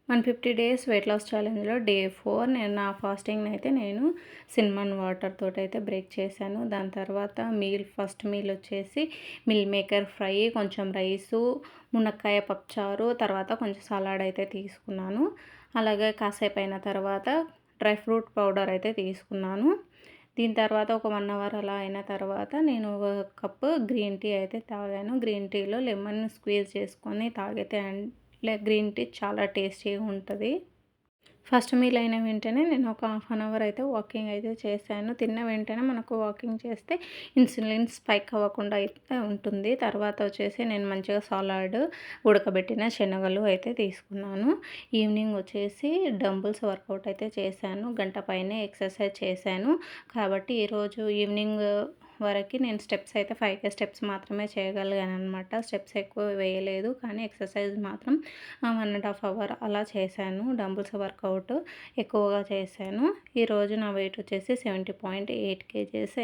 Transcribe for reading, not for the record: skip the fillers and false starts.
150 days weight loss ఛాలెంజ్‌లో day 4 నేను నా ఫాస్టింగ్‌ని అయితే నేను సిన్నమన్ వాటర్ తోటైతే బ్రేక్ చేశాను. దాని తర్వాత ఫస్ట్ మీల్ వచ్చేసి మిల్ మేకర్ ఫ్రై, కొంచెం రైసు, మునక్కాయ పప్పుచారు, తర్వాత కొంచెం సలాడ్ అయితే తీసుకున్నాను. అలాగే కాసేపు అయిన తర్వాత డ్రై ఫ్రూట్ పౌడర్ అయితే తీసుకున్నాను. దీని తర్వాత ఒక 1 అవర్ అలా అయిన తర్వాత నేను ఒక కప్పు గ్రీన్ టీ అయితే తాగాను. గ్రీన్ టీలో లెమన్ స్క్వీజ్ చేసుకొని తాగితే గ్రీన్ టీ చాలా టేస్టీగా ఉంటుంది. ఫస్ట్ మీల్ అయిన వెంటనే నేను ఒక హాఫ్ అన్ అవర్ అయితే వాకింగ్ అయితే చేశాను. తిన్న వెంటనే మనకు వాకింగ్ చేస్తే ఇన్సులిన్ స్పైక్ అవ్వకుండా అయితే ఉంటుంది. తర్వాత వచ్చేసి నేను మంచిగా సలాడ్, ఉడకబెట్టిన శనగలు అయితే తీసుకున్నాను. ఈవినింగ్ వచ్చేసి డంబుల్స్ వర్కౌట్ అయితే చేశాను. గంట పైనే ఎక్సర్సైజ్ చేశాను. కాబట్టి ఈరోజు ఈవినింగ్ వరకు నేను స్టెప్స్ అయితే 5 స్టెప్స్ మాత్రమే చేయగలిగాననమాట. స్టెప్స్ ఎక్కువ వేయలేదు, కానీ ఎక్సర్సైజ్ మాత్రం 1.5 అవర్ అలా చేశాను. డంబుల్స్ వర్కౌట్ ఎక్కువగా చేశాను. ఈరోజు నా వెయిట్ వచ్చేసి 70.8 kgs.